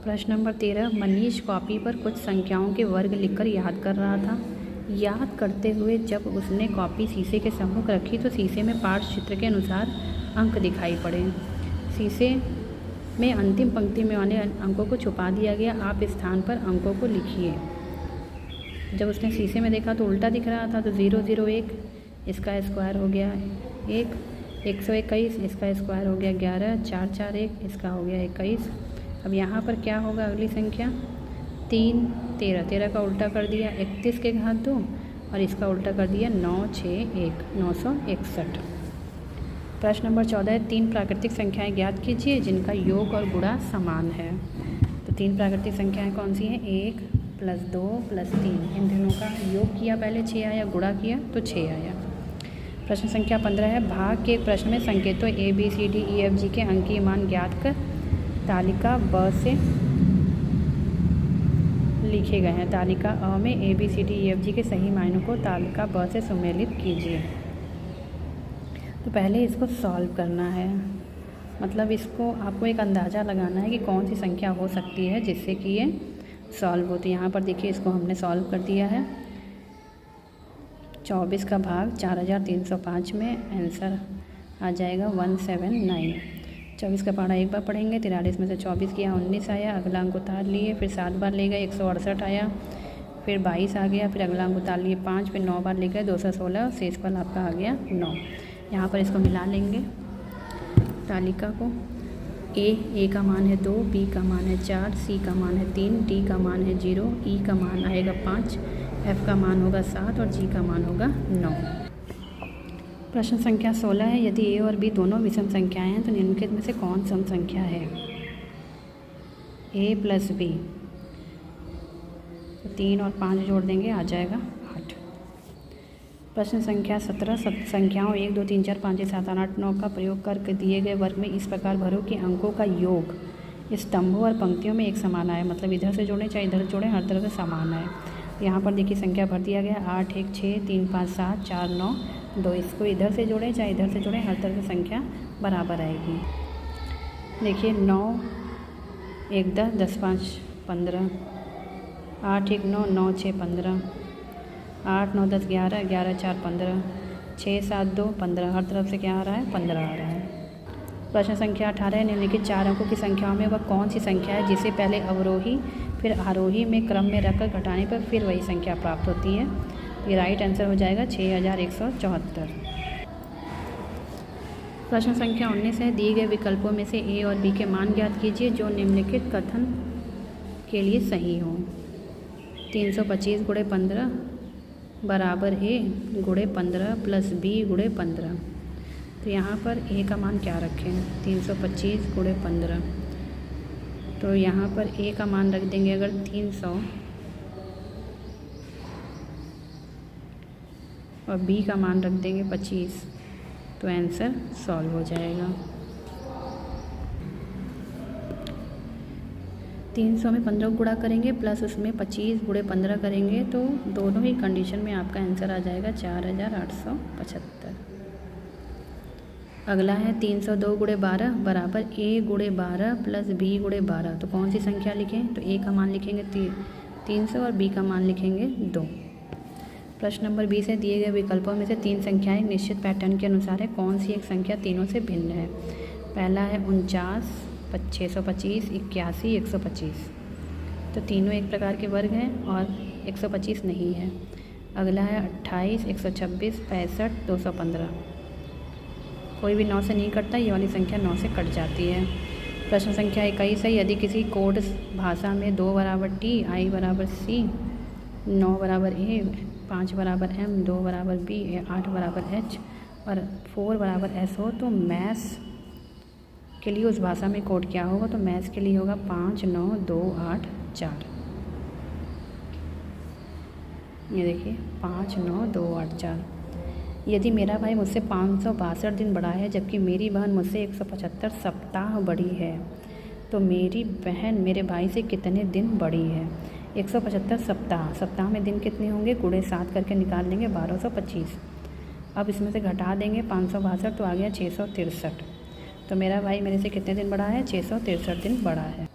प्रश्न number 13, Manish copy पर कुछ संख्याओं के वर्ग लिखकर याद कर रहा था। याद करते हुए जब उसने कॉपी शीशे के सम्मुख रखी तो शीशे में पाठचित्र के अनुसार अंक दिखाई पड़े। शीशे में अंतिम पंक्ति में वाले अंकों को छुपा दिया गया। आप इस स्थान पर अंकों को लिखिए। जब उसने शीशे में देखा तो उल्टा दिख रहा था, तो 001 इसका स्क्वायर हो गया 1, 121 इसका स्क्वायर हो गया 11, 441 इसका हो गया 21। अब यहाँ पर क्या होगा अगली संख्या 3, 13, 13 का उल्टा कर दिया 31 के घात 2 और इसका उल्टा कर दिया 961 961। प्रश्न नंबर 14 है, 3 प्राकृतिक संख्याएं ज्ञात कीजिए जिनका योग और गुणा समान है। तो 3 प्राकृतिक संख्याएं कौन सी हैं? 1 + 2 + 3, इन दोनों का योग किया पहले 6 आया, गुणा किया तो 6 आया। प्रश्न संख्या 15 है, भाग के एक प्रश्न में संकेतों A B C D E F G के अंकीय मान ज्ञात कर तालिका ब से लिखे गए हैं। तालिका अ में A B C D E F G के सही मानों को तालिका ब से सुमेलित कीजिए। तो पहले इसको सॉल्व करना है, मतलब इसको आपको एक अंदाज़ा लगाना है कि कौन सी संख्या हो सकती है जिससे कि ये सॉल्व हो। तो यहाँ पर देखिए इसको हमने सॉल्व कर दिया है। 24 का भाग 4305 में आंसर आ जाएगा 179। 24 का पढ़ा एक बार पढ़ेंगे, 43 में से 24 किया 19 आया, अगला अंक उतार लिए, फिर 7 बार ले गए 168 आया, फिर 22 आ गया, फिर अगला अंक उतार लिए 5, फिर 9 बार ले गए 216, शेषफल आपका आ गया 9। यहाँ पर इसको मिला लेंगे तालिका को। ए का मान है 2, बी का मान है 4, सी का मान है 3, डी का मान है 0, ई का मान आएगा 5, एफ का मान होगा 7 और जी का मान होगा 9। प्रश्न संख्या 16 है, यदि ए और बी दोनों विषम संख्याएं हैं तो निम्नलिखित में से कौन सम संख्या है? ए + बी, 3 और 5 जोड़ देंगे आ जाएगा 8। प्रश्न संख्या 17, संख्याओं 1 2 3 4 5 6 7 8 9 का प्रयोग करके दिए गए वर्ग में इस प्रकार भरो कि अंकों का योग स्तंभों और पंक्तियों में एक समान आए, मतलब इधर से जोड़ें चाहे इधर जोड़ें, हर तरह से समान आए। यहाँ पर देखिए संख्या भर दिया गया 8 1 6 3 5 7 4 9 2, इसको इधर से जोड़ें चाहे इधर से जोड़ें, हर तरह से संख्या बराबर आएगी। देखिए 9 1 10 10 5 15, 8 1 9 9 6 15, 8 9 10 11 11 4 15, 6 7 2 15, हर तरफ से क्या आ रहा है? 15 आ रहा है। प्रश्न संख्या 18 है, निम्नलिखित 4 अंकों की संख्याओं में वह कौन सी संख्या है जिसे पहले अवरोही फिर आरोही में क्रम में रखकर घटाने पर फिर वही संख्या प्राप्त होती है? ये राइट आंसर हो जाएगा 6174। प्रश्न संख्या 19 है, दिए गए विकल्पों में से ए और बी के मान ज्ञात कीजिए जो निम्नलिखित कथन के लिए सही हो। 325 × 15 बराबर ए × 15 + बी × 15। तो यहाँ पर ए का मान क्या रखें? 325 × 15, तो यहाँ पर ए का मान रख देंगे अगर 300 और बी का मान रख देंगे 25, तो आंसर सॉल्व हो जाएगा। 300 में 15 गुणा करेंगे प्लस उसमें 25 × 15 करेंगे तो दोनों ही कंडीशन में आपका आंसर आ जाएगा 4875। अगला है 302 × 12 बराबर ए × 12 + बी × 12। तो कौन सी संख्या लिखें? तो ए का मान लिखेंगे 300 और बी का मान लिखेंगे 2। प्रश्न नंबर 20 है, दिए गए विकल्पों में से 3 संख्याएं निश्चित पैटर्न के अनुसार है, कौन सी एक संख्या तीनों से भिन्न है? पहला है 49 625 81 125। तो तीनों एक प्रकार के वर्ग हैं और 125 नहीं है। अगला है 28 126 65 215। कोई भी 9 से नहीं कटता, ये वाली संख्या 9 से कट जाती है। प्रश्न संख्या 21 है, यदि किसी कोड भाषा में 2 = T, I = C, 9 = A, 5 = M, 2 = B, 8 = H और 4 = S हो तो मैथ्स के लिए उस भाषा में कोड क्या होगा? तो मैथ्स के लिए होगा 5 9 2 8 4। ये देखिए 5 9 2 8 4। यदि मेरा भाई मुझसे 562 दिन बड़ा है जबकि मेरी बहन मुझसे 175 सप्ताह बड़ी है, तो मेरी बहन मेरे भाई से कितने दिन बड़ी है? 175 सप्ताह, सप्ताह में दिन कितने होंगे? × 7 करके निकाल लेंगे 1225। अब इसमें से घटा देंगे 562 तो आ गया 663। तो मेरा भाई मेरे से कितने दिन बड़ा है? 663 दिन बड़ा है।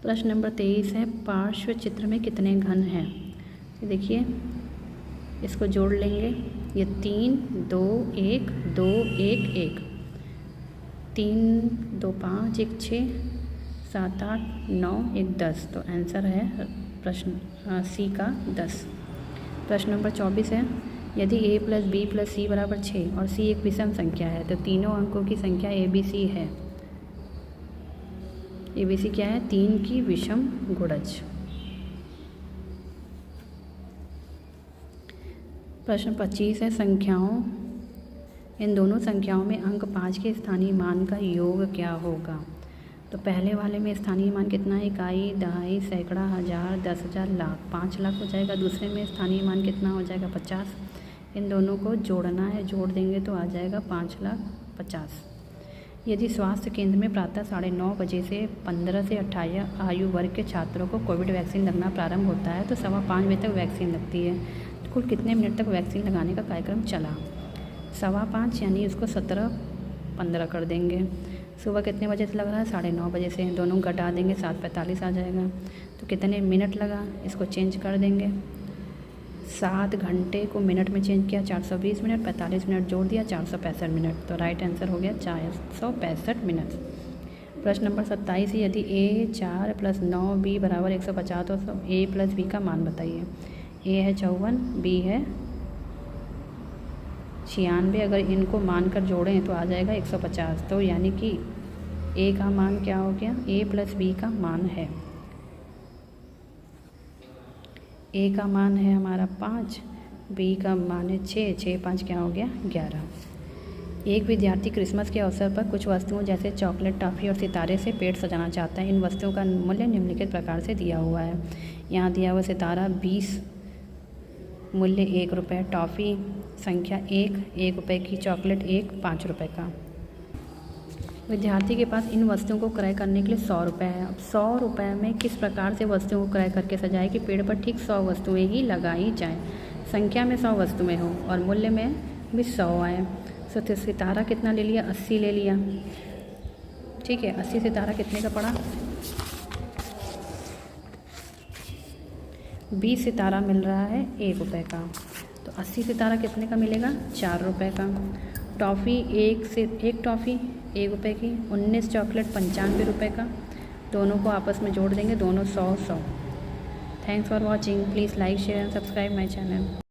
प्रश्न नंबर 23 है, पार्श्व चित्र में कितने घन हैं? देखिए इसको जोड़ लेंगे, ये 3 2 1 2 1 1, 3 2 5 1 6 7 8 9 1 10। तो आंसर है प्रश्न सी का 10। प्रश्न नंबर 24 है, यदि a + b + c = 6 और c एक विषम संख्या है तो तीनों अंकों की संख्या ABC है। ABC क्या है? 3 की विषम गुणज। प्रश्न 25 है, संख्याओं इन दोनों संख्याओं में अंक 5 के स्थानीय मान का योग क्या होगा? तो पहले वाले में स्थानीय मान कितना है? इकाई, दहाई, सैकड़ा, हज़ार, 10,000, लाख। 5 लाख हो जाएगा। दूसरे में स्थानीय मान कितना हो जाएगा? 50। इन दोनों को जोड़ना है, जोड़ देंगे तो आ जाएगा 5,50,000। यदि स्वास्थ्य केंद्र में प्रातः 9:30 बजे से 15 से 28 आयु वर्ग के छात्रों को कोविड वैक्सीन लगना प्रारंभ होता है तो 5:15 बजे तक वैक्सीन लगती है। तो कुल कितने मिनट तक वैक्सीन लगाने का कार्यक्रम चला? 5:15 यानी उसको 17:15 कर देंगे। सुबह कितने बजे से लग रहा है? 9:30 बजे से। दोनों घटा देंगे, 7:45 आ जाएगा। तो कितने मिनट लगा? इसको चेंज कर देंगे। 7 घंटे को मिनट में चेंज किया, 420 मिनट। 45 मिनट जोड़ दिया, 465 मिनट। तो राइट आंसर हो गया 465 मिनट। प्रश्न नंबर 27 है, यदि a 4 + 9 b = 150 तो a + b का मान बताइए। a है 54, b है 96। अगर इनको मान कर जोड़ें तो आ जाएगा 150। तो यानी कि a का मान क्या हो गया? a + b का मान है, a का मान है हमारा 5, b का मान है 6, 6 5 क्या हो गया? 11। एक विद्यार्थी क्रिसमस के अवसर पर कुछ वस्तुओं जैसे चॉकलेट, टॉफ़ी और सितारे से पेट सजाना चाहता है। इन वस्तुओं का मूल्य निम्नलिखित प्रकार से दिया हुआ है। यहाँ दिया हुआ सितारा 20, मूल्य 1 रुपये, टॉफ़ी संख्या 1 रुपये की, चॉकलेट 1 5 रुपये का। विद्यार्थी के पास इन वस्तुओं को क्रय करने के लिए 100 रुपये है। अब 100 रुपये में किस प्रकार से वस्तुओं को क्रय करके सजाए कि पेड़ पर ठीक 100 वस्तुएं ही लगाई जाएं, संख्या में 100 वस्तुएं हों और मूल्य में भी 100 आए। तो सितारा कितना ले लिया? 80 ले लिया। ठीक है, 80 सितारा कितने का पड़ा? 20 सितारा मिल रहा है 1 रुपये का। तो 80 सितारा कितने का मिलेगा? 4 रुपये का। टॉफ़ी एक टॉफ़ी 1 रुपये की, 19 चॉकलेट 95 रुपये का। दोनों को आपस में जोड़ देंगे, दोनों 100 100। Thanks for watching. Please like, share and subscribe my channel.